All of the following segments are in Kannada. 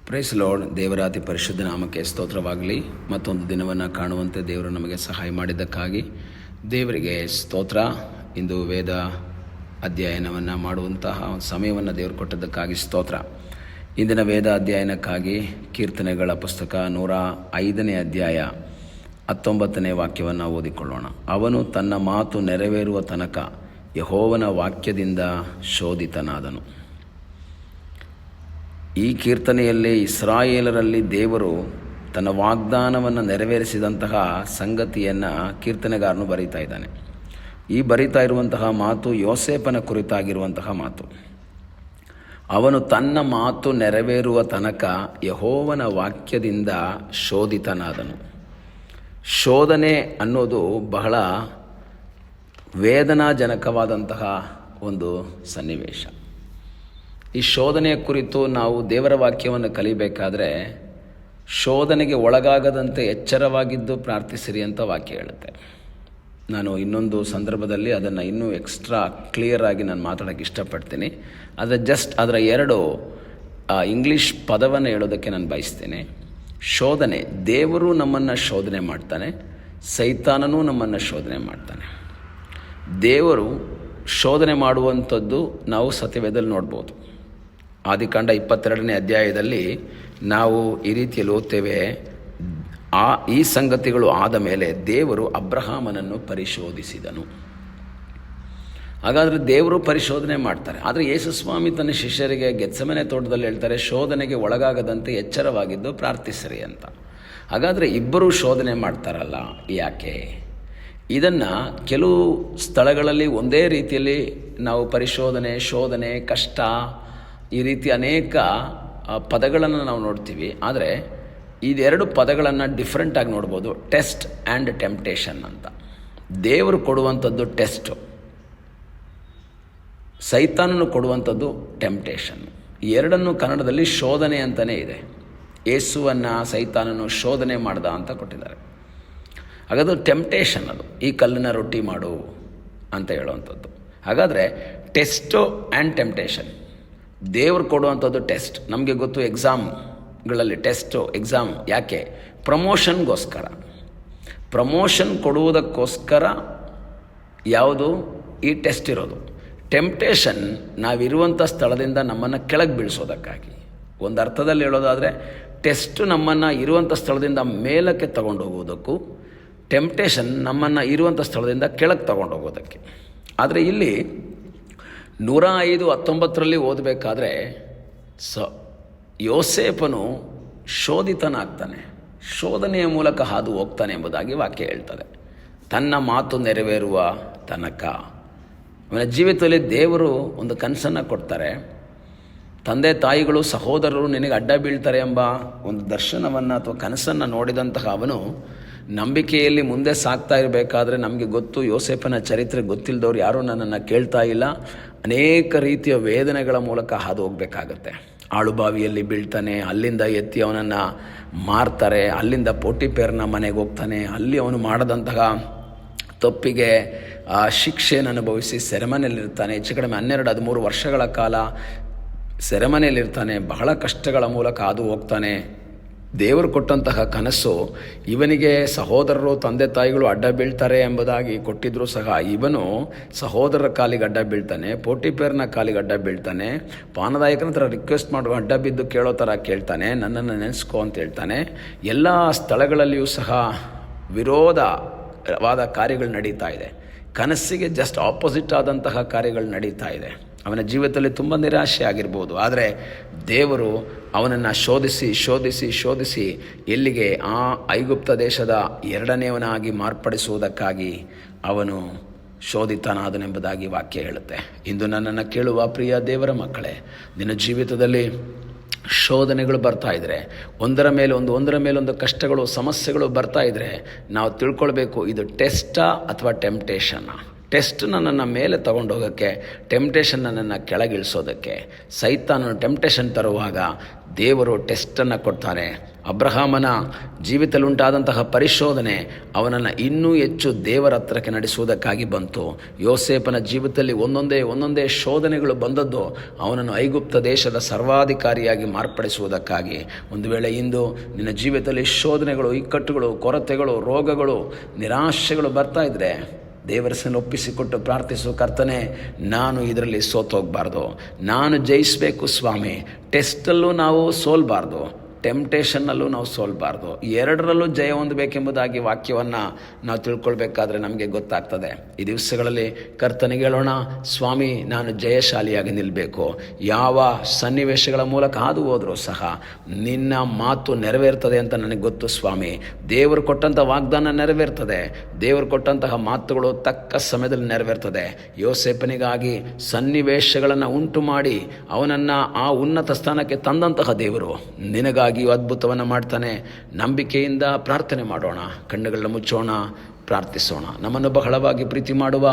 Price lord. ದೇವರ ಅತಿ ಪರಿಶುದ್ಧ ನಾಮಕ್ಕೆ ಸ್ತೋತ್ರವಾಗಲಿ. ಮತ್ತೊಂದು ದಿನವನ್ನು ಕಾಣುವಂತೆ ದೇವರು ನಮಗೆ ಸಹಾಯ ಮಾಡಿದ್ದಕ್ಕಾಗಿ ದೇವರಿಗೆ ಸ್ತೋತ್ರ. ಇಂದು ವೇದ ಅಧ್ಯಯನವನ್ನು ಮಾಡುವಂತಹ ಒಂದು ಸಮಯವನ್ನು ದೇವರು ಕೊಟ್ಟದ್ದಕ್ಕಾಗಿ ಸ್ತೋತ್ರ. ಇಂದಿನ ವೇದ ಅಧ್ಯಯನಕ್ಕಾಗಿ ಕೀರ್ತನೆಗಳ ಪುಸ್ತಕ 105ನೇ ಅಧ್ಯಾಯ 19ನೇ ವಾಕ್ಯವನ್ನು ಓದಿಕೊಳ್ಳೋಣ. ಅವನು ತನ್ನ ಮಾತು ನೆರವೇರುವ ತನಕ ಯೆಹೋವನ ವಾಕ್ಯದಿಂದ ಶೋಧಿತನಾದನು. ಈ ಕೀರ್ತನೆಯಲ್ಲಿ ಇಸ್ರಾಯೇಲರಲ್ಲಿ ದೇವರು ತನ್ನ ವಾಗ್ದಾನವನ್ನು ನೆರವೇರಿಸಿದಂತಹ ಸಂಗತಿಯನ್ನು ಕೀರ್ತನೆಗಾರನು ಬರೀತಾ ಇದ್ದಾನೆ. ಈ ಬರೀತಾ ಇರುವಂತಹ ಮಾತು ಯೋಸೇಫನ ಕುರಿತಾಗಿರುವಂತಹ ಮಾತು. ಅವನು ತನ್ನ ಮಾತು ನೆರವೇರುವ ತನಕ ಯೆಹೋವನ ವಾಕ್ಯದಿಂದ ಶೋಧಿತನಾದನು. ಶೋಧನೆ ಅನ್ನೋದು ಬಹಳ ವೇದನಾಜನಕವಾದಂತಹ ಒಂದು ಸನ್ನಿವೇಶ. ಈ ಶೋಧನೆಯ ಕುರಿತು ನಾವು ದೇವರ ವಾಕ್ಯವನ್ನು ಕಲಿಬೇಕಾದ್ರೆ ಶೋಧನೆಗೆ ಒಳಗಾಗದಂತೆ ಎಚ್ಚರವಾಗಿದ್ದು ಪ್ರಾರ್ಥಿಸಿರಿ ಅಂತ ವಾಕ್ಯ ಹೇಳುತ್ತೆ. ನಾನು ಇನ್ನೊಂದು ಸಂದರ್ಭದಲ್ಲಿ ಅದನ್ನು ಇನ್ನೂ ಎಕ್ಸ್ಟ್ರಾ ಕ್ಲಿಯರ್ ಆಗಿ ನಾನು ಮಾತಾಡೋಕ್ಕೆ ಇಷ್ಟಪಡ್ತೀನಿ. ಅದರ ಎರಡು ಇಂಗ್ಲೀಷ್ ಪದವನ್ನು ಹೇಳೋದಕ್ಕೆ ನಾನು ಬಯಸ್ತೇನೆ. ಶೋಧನೆ, ದೇವರು ನಮ್ಮನ್ನು ಶೋಧನೆ ಮಾಡ್ತಾನೆ, ಸೈತಾನನೂ ನಮ್ಮನ್ನು ಶೋಧನೆ ಮಾಡ್ತಾನೆ. ದೇವರು ಶೋಧನೆ ಮಾಡುವಂಥದ್ದು ನಾವು ಸತ್ಯವೇದದಲ್ಲಿ ನೋಡ್ಬೋದು. ಆದಿಕಾಂಡ 22ನೇ ಅಧ್ಯಾಯದಲ್ಲಿ ನಾವು ಈ ರೀತಿಯಲ್ಲಿ ಓದ್ತೇವೆ. ಈ ಸಂಗತಿಗಳು ಆದ ಮೇಲೆ ದೇವರು ಅಬ್ರಹಾಮನನ್ನು ಪರಿಶೋಧಿಸಿದನು. ಹಾಗಾದರೆ ದೇವರು ಪರಿಶೋಧನೆ ಮಾಡ್ತಾರೆ. ಆದರೆ ಯೇಸುಸ್ವಾಮಿ ತನ್ನ ಶಿಷ್ಯರಿಗೆ ಗೆತ್ಸೆಮನೆ ತೋಟದಲ್ಲಿ ಹೇಳ್ತಾರೆ, ಶೋಧನೆಗೆ ಒಳಗಾಗದಂತೆ ಎಚ್ಚರವಾಗಿದ್ದು ಪ್ರಾರ್ಥಿಸಿರಿ ಅಂತ. ಹಾಗಾದರೆ ಇಬ್ಬರೂ ಶೋಧನೆ ಮಾಡ್ತಾರಲ್ಲ, ಯಾಕೆ? ಇದನ್ನು ಕೆಲವು ಸ್ಥಳಗಳಲ್ಲಿ ಒಂದೇ ರೀತಿಯಲ್ಲಿ ನಾವು ಪರಿಶೋಧನೆ, ಶೋಧನೆ, ಕಷ್ಟ, ಈ ರೀತಿ ಅನೇಕ ಪದಗಳನ್ನು ನಾವು ನೋಡ್ತೀವಿ. ಆದರೆ ಇದೆರಡು ಪದಗಳನ್ನು ಡಿಫ್ರೆಂಟಾಗಿ ನೋಡ್ಬೋದು. ಟೆಸ್ಟ್ ಆ್ಯಂಡ್ ಟೆಂಪ್ಟೇಷನ್ ಅಂತ. ದೇವರು ಕೊಡುವಂಥದ್ದು ಟೆಸ್ಟು, ಸೈತಾನನು ಕೊಡುವಂಥದ್ದು ಟೆಂಪ್ಟೇಷನ್. ಈ ಎರಡನ್ನು ಕನ್ನಡದಲ್ಲಿ ಶೋಧನೆ ಅಂತಲೇ ಇದೆ. ಯೇಸುವನ್ನು ಸೈತಾನನು ಶೋಧನೆ ಮಾಡ್ದ ಅಂತ ಕೊಟ್ಟಿದ್ದಾರೆ. ಹಾಗಾದ್ರೆ ಟೆಂಪ್ಟೇಷನ್, ಅದು ಈ ಕಲ್ಲನ್ನು ರೊಟ್ಟಿ ಮಾಡು ಅಂತ ಹೇಳುವಂಥದ್ದು. ಹಾಗಾದರೆ ಟೆಸ್ಟು ಆ್ಯಂಡ್ ಟೆಂಪ್ಟೇಷನ್. ದೇವರು ಕೊಡುವಂಥದ್ದು ಟೆಸ್ಟ್. ನಮಗೆ ಗೊತ್ತು, ಎಕ್ಸಾಮ್ಗಳಲ್ಲಿ ಟೆಸ್ಟು, ಎಕ್ಸಾಮ್ ಯಾಕೆ? ಪ್ರಮೋಷನ್ಗೋಸ್ಕರ. ಪ್ರಮೋಷನ್ ಕೊಡುವುದಕ್ಕೋಸ್ಕರ ಯಾವುದು ಈ ಟೆಸ್ಟ್ ಇರೋದು. ಟೆಂಪ್ಟೇಷನ್ ನಾವಿರುವಂಥ ಸ್ಥಳದಿಂದ ನಮ್ಮನ್ನು ಕೆಳಗೆ ಬೀಳಿಸೋದಕ್ಕಾಗಿ. ಒಂದು ಅರ್ಥದಲ್ಲಿ ಹೇಳೋದಾದರೆ ಟೆಸ್ಟು ನಮ್ಮನ್ನು ಇರುವಂಥ ಸ್ಥಳದಿಂದ ಮೇಲಕ್ಕೆ ತಗೊಂಡು ಹೋಗೋದಕ್ಕೂ, ಟೆಂಪ್ಟೇಷನ್ ನಮ್ಮನ್ನು ಇರುವಂಥ ಸ್ಥಳದಿಂದ ಕೆಳಗೆ ತಗೊಂಡು ಹೋಗೋದಕ್ಕೆ. ಆದರೆ ಇಲ್ಲಿ 105:19 ಓದಬೇಕಾದ್ರೆ ಯೋಸೇಫನು ಶೋಧಿತನಾಗ್ತಾನೆ, ಶೋಧನೆಯ ಮೂಲಕ ಹಾದು ಹೋಗ್ತಾನೆ ಎಂಬುದಾಗಿ ವಾಕ್ಯ ಹೇಳ್ತದೆ. ತನ್ನ ಮಾತು ನೆರವೇರುವ ತನಕ. ಅವನ ಜೀವಿತದಲ್ಲಿ ದೇವರು ಒಂದು ಕನಸನ್ನು ಕೊಡ್ತಾರೆ. ತಂದೆ ತಾಯಿಗಳು, ಸಹೋದರರು ನಿನಗೆ ಅಡ್ಡ ಬೀಳ್ತಾರೆ ಎಂಬ ಒಂದು ದರ್ಶನವನ್ನು ಅಥವಾ ಕನಸನ್ನು ನೋಡಿದಂತಹ ಅವನು ನಂಬಿಕೆಯಲ್ಲಿ ಮುಂದೆ ಸಾಗ್ತಾ ಇರಬೇಕಾದ್ರೆ, ನಮಗೆ ಗೊತ್ತು ಯೋಸೇಫನ ಚರಿತ್ರೆ ಗೊತ್ತಿಲ್ಲದವ್ರು ಯಾರೂ ನನ್ನನ್ನು ಕೇಳ್ತಾ ಇಲ್ಲ. ಅನೇಕ ರೀತಿಯ ವೇದನೆಗಳ ಮೂಲಕ ಹಾದು ಹೋಗಬೇಕಾಗತ್ತೆ. ಆಳುಬಾವಿಯಲ್ಲಿ ಬೀಳ್ತಾನೆ, ಅಲ್ಲಿಂದ ಎತ್ತಿ ಅವನನ್ನು ಮಾರ್ತಾರೆ, ಅಲ್ಲಿಂದ ಪೋಟಿಫೇರನ ಮನೆಗೆ ಹೋಗ್ತಾನೆ, ಅಲ್ಲಿ ಅವನು ಮಾಡದಂತಹ ತಪ್ಪಿಗೆ ಶಿಕ್ಷೆಯನ್ನು ಅನುಭವಿಸಿ ಸೆರೆಮನೆಯಲ್ಲಿರ್ತಾನೆ. ಹೆಚ್ಚು ಕಡಿಮೆ 12-13 ವರ್ಷಗಳ ಕಾಲ ಸೆರೆಮನೆಯಲ್ಲಿರ್ತಾನೆ. ಬಹಳ ಕಷ್ಟಗಳ ಮೂಲಕ ಹಾದು ಹೋಗ್ತಾನೆ. ದೇವರು ಕೊಟ್ಟಂತಹ ಕನಸು ಇವನಿಗೆ ಸಹೋದರರು, ತಂದೆ ತಾಯಿಗಳು ಅಡ್ಡ ಬೀಳ್ತಾರೆ ಎಂಬುದಾಗಿ ಕೊಟ್ಟಿದ್ದರೂ ಸಹ ಇವನು ಸಹೋದರರ ಕಾಲಿಗೆ ಅಡ್ಡ ಬೀಳ್ತಾನೆ, ಪೋಟಿಫೇರನ ಕಾಲಿಗೆ ಅಡ್ಡ ಬೀಳ್ತಾನೆ, ಪಾನದಾಯಕನ ಹತ್ರ ರಿಕ್ವೆಸ್ಟ್ ಮಾಡುವ ಅಡ್ಡ ಬಿದ್ದು ಕೇಳೋ ಥರ ಕೇಳ್ತಾನೆ, ನನ್ನನ್ನು ನೆನೆಸ್ಕೋ ಅಂತ ಹೇಳ್ತಾನೆ. ಎಲ್ಲ ಸ್ಥಳಗಳಲ್ಲಿಯೂ ಸಹ ವಿರೋಧವಾದ ಕಾರ್ಯಗಳು ನಡೀತಾ ಇದೆ. ಕನಸಿಗೆ ಜಸ್ಟ್ ಆಪೋಸಿಟ್ ಆದಂತಹ ಕಾರ್ಯಗಳು ನಡೀತಾ ಇದೆ. ಅವನ ಜೀವಿತದಲ್ಲಿ ತುಂಬ ನಿರಾಶೆ ಆಗಿರ್ಬೋದು. ಆದರೆ ದೇವರು ಅವನನ್ನು ಶೋಧಿಸಿ ಎಲ್ಲಿಗೆ? ಆ ಐಗುಪ್ತ ದೇಶದ 2ನೇವನಾಗಿ ಮಾರ್ಪಡಿಸುವುದಕ್ಕಾಗಿ ಅವನು ಶೋಧಿತನಾದನೆಂಬುದಾಗಿ ವಾಕ್ಯ ಹೇಳುತ್ತೆ. ಇಂದು ನನ್ನನ್ನು ಕೇಳುವ ಪ್ರಿಯ ದೇವರ ಮಕ್ಕಳೇ, ನಿನ್ನ ಜೀವಿತದಲ್ಲಿ ಶೋಧನೆಗಳು ಬರ್ತಾ ಇದ್ದರೆ, ಒಂದರ ಮೇಲೊಂದು ಕಷ್ಟಗಳು, ಸಮಸ್ಯೆಗಳು ಬರ್ತಾ ಇದ್ದರೆ ನಾವು ತಿಳ್ಕೊಳ್ಬೇಕು, ಇದು ಟೆಸ್ಟಾ ಅಥವಾ ಟೆಂಪ್ಟೇಷನ್ನ? ಟೆಸ್ಟ್ ನನ್ನನ್ನು ಮೇಲೆ ತಗೊಂಡೋಗೋಕ್ಕೆ, ಟೆಂಪ್ಟೇಷನ್ ನನ್ನನ್ನು ಕೆಳಗಿಳಿಸೋದಕ್ಕೆ. ಸೈತಾನನು ಟೆಂಪ್ಟೇಷನ್ ತರುವಾಗ ದೇವರು ಟೆಸ್ಟನ್ನು ಕೊಡ್ತಾನೆ. ಅಬ್ರಹಾಮನ ಜೀವಿತದಲ್ಲುಂಟಾದಂತಹ ಪರಿಶೋಧನೆ ಅವನನ್ನು ಇನ್ನೂ ಹೆಚ್ಚು ದೇವರ ಹತ್ರಕ್ಕೆ ನಡೆಸುವುದಕ್ಕಾಗಿ ಬಂತು. ಯೋಸೇಫನ ಜೀವಿತದಲ್ಲಿ ಒಂದೊಂದೇ ಶೋಧನೆಗಳು ಬಂದದ್ದು ಅವನನ್ನು ಐಗುಪ್ತ ದೇಶದ ಸರ್ವಾಧಿಕಾರಿಯಾಗಿ ಮಾರ್ಪಡಿಸುವುದಕ್ಕಾಗಿ. ಒಂದು ವೇಳೆ ಇಂದು ನಿನ್ನ ಜೀವಿತದಲ್ಲಿ ಶೋಧನೆಗಳು, ಇಕ್ಕಟ್ಟುಗಳು, ಕೊರತೆಗಳು, ರೋಗಗಳು, ನಿರಾಶೆಗಳು ಬರ್ತಾ ಇದ್ದರೆ ದೇವರ ಸನ್ನ ಒಪ್ಪಿಸಿಕೊಟ್ಟು ಪ್ರಾರ್ಥಿಸು. ಕರ್ತನೇ, ನಾನು ಇದರಲ್ಲಿ ಸೋತೋಗಬಾರ್ದು, ನಾನು ಜಯಿಸಬೇಕು ಸ್ವಾಮಿ. ಟೆಸ್ಟಲ್ಲೂ ನಾವು ಸೋಲ್ಬಾರ್ದು, ಟೆಂಪ್ಟೇಷನ್ನಲ್ಲೂ ನಾವು ಸೋಲ್ಬಾರ್ದು, ಎರಡರಲ್ಲೂ ಜಯ ಹೊಂದಬೇಕೆಂಬುದಾಗಿ ವಾಕ್ಯವನ್ನು ನಾವು ತಿಳ್ಕೊಳ್ಬೇಕಾದ್ರೆ ನಮಗೆ ಗೊತ್ತಾಗ್ತದೆ. ಈ ದಿವಸಗಳಲ್ಲಿ ಕರ್ತನಿಗೆ ಹೇಳೋಣ, ಸ್ವಾಮಿ ನಾನು ಜಯಶಾಲಿಯಾಗಿ ನಿಲ್ಲಬೇಕು. ಯಾವ ಸನ್ನಿವೇಶಗಳ ಮೂಲಕ ಹಾದು ಹೋದರೂ ಸಹ ನಿನ್ನ ಮಾತು ನೆರವೇರ್ತದೆ ಅಂತ ನನಗೆ ಗೊತ್ತು ಸ್ವಾಮಿ. ದೇವರು ಕೊಟ್ಟಂಥ ವಾಗ್ದಾನ ನೆರವೇರ್ತದೆ, ದೇವರು ಕೊಟ್ಟಂತಹ ಮಾತುಗಳು ತಕ್ಕ ಸಮಯದಲ್ಲಿ ನೆರವೇರ್ತದೆ. ಯೋಸೇಫನಿಗಾಗಿ ಸನ್ನಿವೇಶಗಳನ್ನು ಉಂಟು ಮಾಡಿ ಅವನನ್ನು ಆ ಉನ್ನತ ಸ್ಥಾನಕ್ಕೆ ತಂದಂತಹ ದೇವರು ನಿನಗಾಗಿ ಅದ್ಭುತವನ್ನು ಮಾಡ್ತಾನೆ. ನಂಬಿಕೆಯಿಂದ ಪ್ರಾರ್ಥನೆ ಮಾಡೋಣ, ಕಣ್ಣುಗಳನ್ನ ಮುಚ್ಚೋಣ, ಪ್ರಾರ್ಥಿಸೋಣ. ನಮ್ಮನ್ನು ಬಹಳವಾಗಿ ಪ್ರೀತಿ ಮಾಡುವ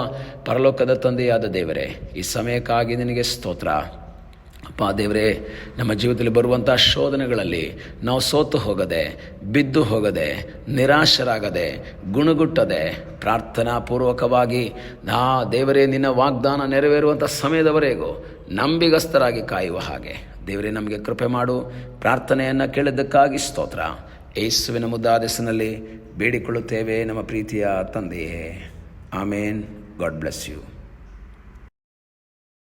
ಪರಲೋಕದ ತಂದೆಯಾದ ದೇವರೇ, ಈ ಸಮಯಕ್ಕಾಗಿ ನಿನಗೆ ಸ್ತೋತ್ರ. ಅಪ್ಪ ದೇವರೇ, ನಮ್ಮ ಜೀವಿತದಲ್ಲಿ ಬರುವಂಥ ಶೋಧನೆಗಳಲ್ಲಿ ನಾವು ಸೋತು ಹೋಗದೆ, ಬಿದ್ದು ಹೋಗದೆ, ನಿರಾಶರಾಗದೆ, ಗುಣಗುಟ್ಟದೆ, ಪ್ರಾರ್ಥನಾ ಪೂರ್ವಕವಾಗಿ ದೇವರೇ ನಿನ್ನ ವಾಗ್ದಾನ ನೆರವೇರುವಂಥ ಸಮಯದವರೆಗೂ ನಂಬಿಗಸ್ತರಾಗಿ ಕಾಯುವ ಹಾಗೆ ದೇವರೇ ನಮಗೆ ಕೃಪೆ ಮಾಡು. ಪ್ರಾರ್ಥನೆಯನ್ನು ಕೇಳಿದ್ದಕ್ಕಾಗಿ ಸ್ತೋತ್ರ. ಯೇಸುವಿನ ಮುದ್ದಾದ ಹೆಸರಿನಲ್ಲಿ ಬೇಡಿಕೊಳ್ಳುತ್ತೇವೆ ನಮ್ಮ ಪ್ರೀತಿಯ ತಂದೆಯೇ. ಆಮೇನ್. God bless you.